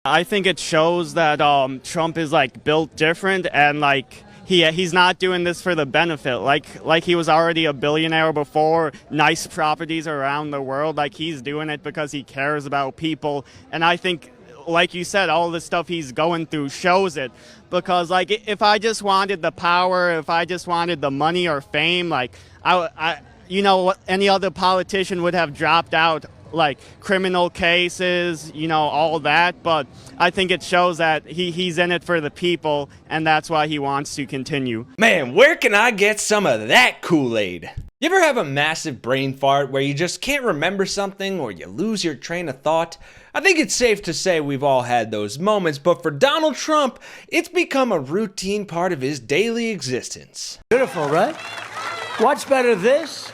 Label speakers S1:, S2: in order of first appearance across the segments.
S1: I think it shows that Trump is like built different, and like he's not doing this for the benefit. Like he was already a billionaire before, nice properties around the world. Like he's doing it because he cares about people, and I think, like you said, all the stuff he's going through shows it. Because like if I just wanted the power, if I just wanted the money or fame, like I any other politician would have dropped out, like criminal cases, all that. But I think it shows that he's in it for the people, and that's why he wants to continue.
S2: Man, where can I get some of that Kool-Aid? You ever have a massive brain fart where you just can't remember something or you lose your train of thought? I think it's safe to say we've all had those moments, but for Donald Trump, it's become a routine part of his daily existence.
S3: Beautiful, right? What's better, this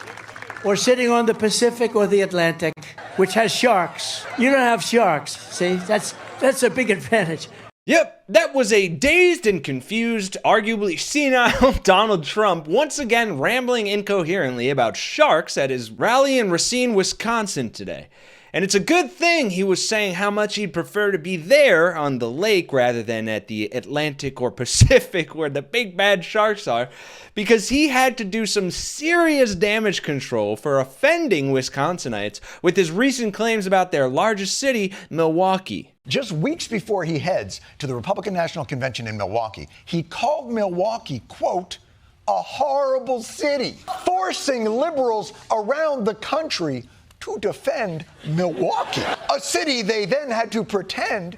S3: or sitting on the Pacific or the Atlantic, which has sharks? You don't have sharks. See, that's a big advantage.
S2: Yep, that was a dazed and confused, arguably senile Donald Trump once again rambling incoherently about sharks at his rally in Racine, Wisconsin today. And it's a good thing he was saying how much he'd prefer to be there on the lake rather than at the Atlantic or Pacific where the big bad sharks are, because he had to do some serious damage control for offending Wisconsinites with his recent claims about their largest city, Milwaukee.
S4: Just weeks before he heads to the Republican National Convention in Milwaukee, he called Milwaukee, quote, a horrible city, forcing liberals around the country to defend Milwaukee, a city they then had to pretend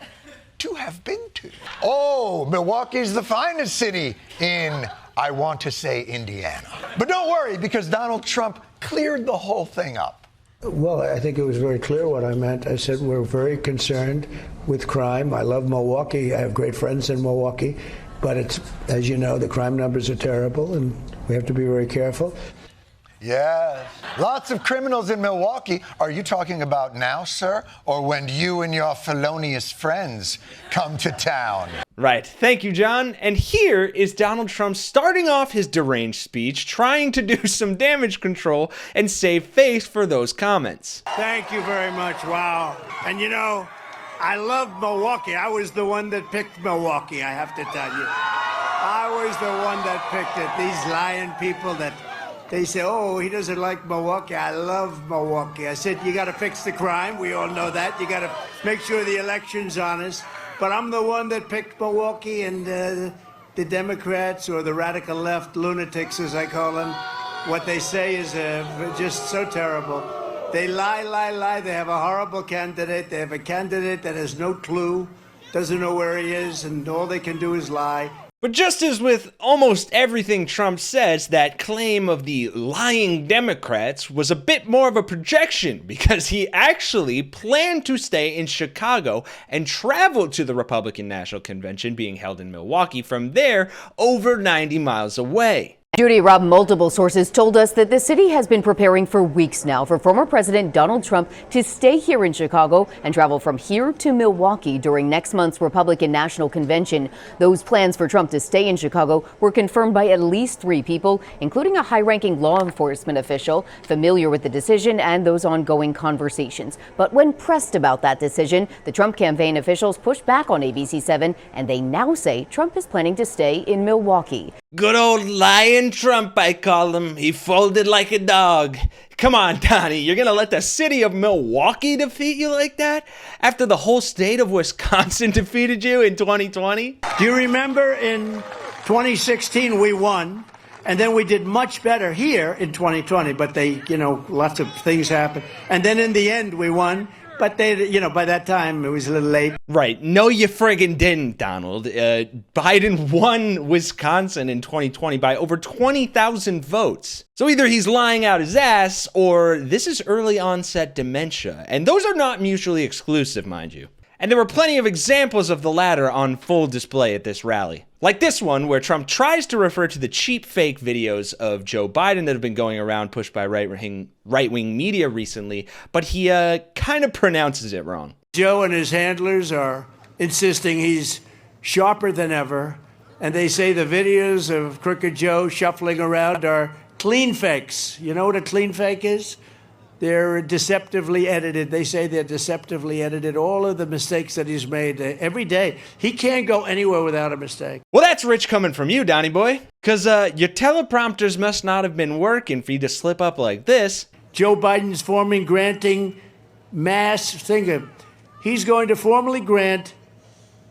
S4: to have been to. Oh, Milwaukee's the finest city in, I want to say, Indiana. But don't worry, because Donald Trump cleared the whole thing up.
S5: Well, I think it was very clear what I meant. I said we're very concerned with crime. I love Milwaukee. I have great friends in Milwaukee. But it's, as you know, the crime numbers are terrible, and we have to be very careful.
S4: Yes. Lots of criminals in Milwaukee. Are you talking about now, sir, or when you and your felonious friends come to town?
S2: Right. Thank you, John. And here is Donald Trump starting off his deranged speech, trying to do some damage control and save face for those comments.
S3: Thank you very much. Wow. And I love Milwaukee. I was the one that picked Milwaukee, I have to tell you. I was the one that picked it. These lying people that they say, oh, he doesn't like Milwaukee. I love Milwaukee. I said, you got to fix the crime. We all know that. You got to make sure the election's honest. But I'm the one that picked Milwaukee, and the Democrats, or the radical left lunatics, as I call them, what they say is just so terrible. They lie. They have a horrible candidate. They have a candidate that has no clue, doesn't know where he is, and all they can do is lie.
S2: But just as with almost everything Trump says, that claim of the lying Democrats was a bit more of a projection, because he actually planned to stay in Chicago and travel to the Republican National Convention being held in Milwaukee from there, over 90 miles away.
S6: Judy, Rob, multiple sources told us that the city has been preparing for weeks now for former President Donald Trump to stay here in Chicago and travel from here to Milwaukee during next month's Republican National Convention. Those plans for Trump to stay in Chicago were confirmed by at least 3 people, including a high-ranking law enforcement official familiar with the decision and those ongoing conversations. But when pressed about that decision, the Trump campaign officials pushed back on ABC7, and they now say Trump is planning to stay in Milwaukee.
S2: Good old lying Trump, I call him. He folded like a dog. Come on, Donnie, you're gonna let the city of Milwaukee defeat you like that? After the whole state of Wisconsin defeated you in 2020?
S3: Do you remember in 2016 we won, and then we did much better here in 2020, but lots of things happened. And then in the end we won. But by that time, it was a little late.
S2: Right. No, you friggin' didn't, Donald. Biden won Wisconsin in 2020 by over 20,000 votes. So either he's lying out his ass, or this is early onset dementia. And those are not mutually exclusive, mind you. And there were plenty of examples of the latter on full display at this rally. Like this one, where Trump tries to refer to the cheap fake videos of Joe Biden that have been going around pushed by right-wing media recently, but he kind of pronounces it wrong.
S3: Joe and his handlers are insisting he's sharper than ever, and they say the videos of Crooked Joe shuffling around are clean fakes. You know what a clean fake is? They're deceptively edited. They say they're deceptively edited. All of the mistakes that he's made every day. He can't go anywhere without a mistake.
S2: Well, that's rich coming from you, Donnie boy. Because your teleprompters must not have been working for you to slip up like this.
S3: Joe Biden's granting mass, he's going to formally grant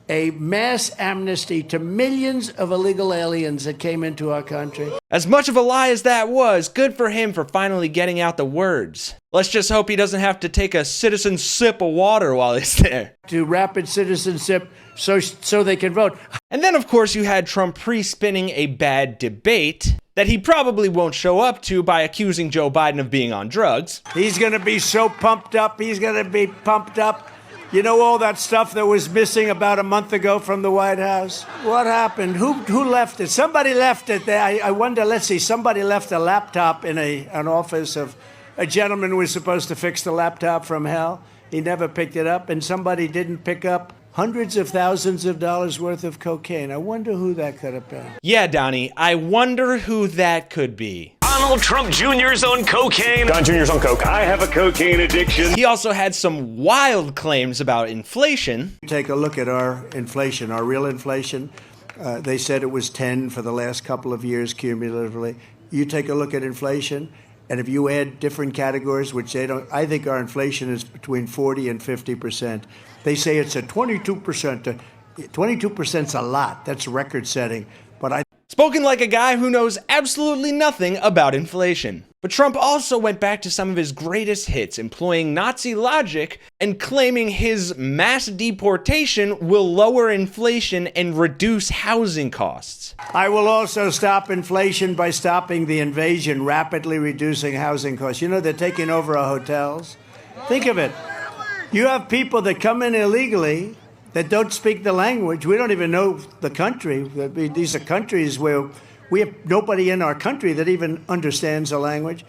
S3: a mass amnesty to millions of illegal aliens that came into our country.
S2: As much of a lie as that was, good for him for finally getting out the words. Let's just hope he doesn't have to take a citizen sip of water while he's there.
S3: To rapid citizenship so they can vote.
S2: And then, of course, you had Trump pre-spinning a bad debate that he probably won't show up to by accusing Joe Biden of being on drugs.
S3: He's going to be so pumped up. He's going to be pumped up. You know all that stuff that was missing about a month ago from the White House? What happened? Who left it? Somebody left it there. I wonder, let's see, somebody left a laptop in an office of a gentleman who was supposed to fix the laptop from hell. He never picked it up, and somebody didn't pick up hundreds of thousands of dollars worth of cocaine. I wonder who that could have been.
S2: Yeah, Donnie, I wonder who that could be.
S7: Donald Trump Jr.'s on cocaine.
S8: Don Jr.'s on coke. I have a cocaine addiction.
S2: He also had some wild claims about inflation.
S3: Take a look at our inflation, our real inflation. They said it was 10 for the last couple of years cumulatively. You take a look at inflation, and if you add different categories, which they don't, I think our inflation is between 40 and 50%. They say it's at 22%. 22%'s a lot. That's record setting. But
S2: Spoken like a guy who knows absolutely nothing about inflation. But Trump also went back to some of his greatest hits, employing Nazi logic and claiming his mass deportation will lower inflation and reduce housing costs.
S3: I will also stop inflation by stopping the invasion, rapidly reducing housing costs. You know, they're taking over our hotels. Think of it. You have people that come in illegally that don't speak the language. We don't even know the country. These are countries where we have nobody in our country that even understands the language.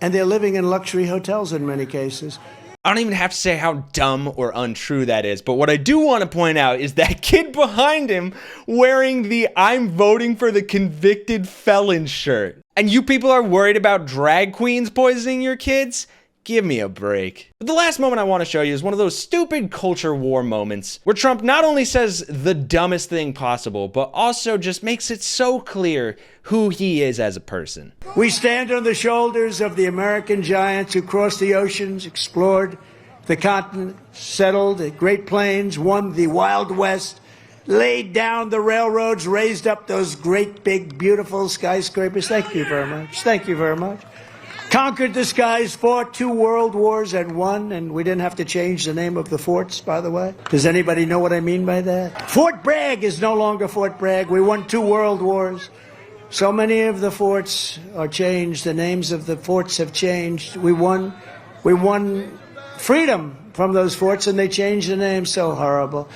S3: And they're living in luxury hotels in many cases.
S2: I don't even have to say how dumb or untrue that is, but what I do want to point out is that kid behind him wearing the "I'm voting for the convicted felon" shirt. And you people are worried about drag queens poisoning your kids? Give me a break. But the last moment I want to show you is one of those stupid culture war moments where Trump not only says the dumbest thing possible, but also just makes it so clear who he is as a person.
S3: We stand on the shoulders of the American giants who crossed the oceans, explored the continent, settled the Great Plains, won the Wild West, laid down the railroads, raised up those great, big, beautiful skyscrapers. Thank you very much. Thank you very much. Conquered the skies, fought 2 world wars and won, and we didn't have to change the name of the forts, by the way. Does anybody know what I mean by that? Fort Bragg is no longer Fort Bragg. We won 2 world wars. So many of the forts are changed. The names of the forts have changed. We won freedom from those forts, and they changed the name. So horrible.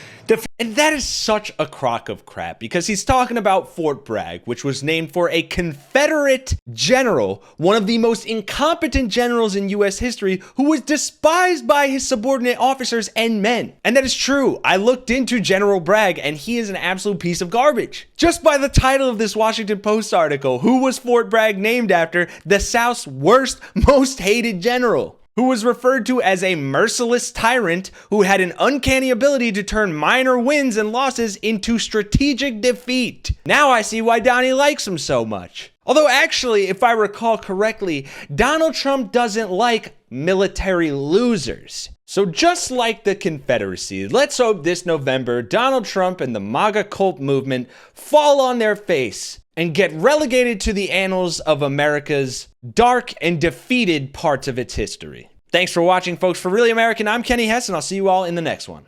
S2: And that is such a crock of crap, because he's talking about Fort Bragg, which was named for a Confederate general, one of the most incompetent generals in U.S. history, who was despised by his subordinate officers and men. And that is true. I looked into General Bragg, and he is an absolute piece of garbage. Just by the title of this Washington Post article, who was Fort Bragg named after? The South's worst, most hated general, who was referred to as a merciless tyrant who had an uncanny ability to turn minor wins and losses into strategic defeat. Now I see why Donnie likes him so much. Although actually, if I recall correctly, Donald Trump doesn't like military losers. So just like the Confederacy, let's hope this November Donald Trump and the MAGA cult movement fall on their face and get relegated to the annals of America's dark and defeated parts of its history. Thanks for watching, folks. For Really American, I'm Kenny Hesse, and I'll see you all in the next one.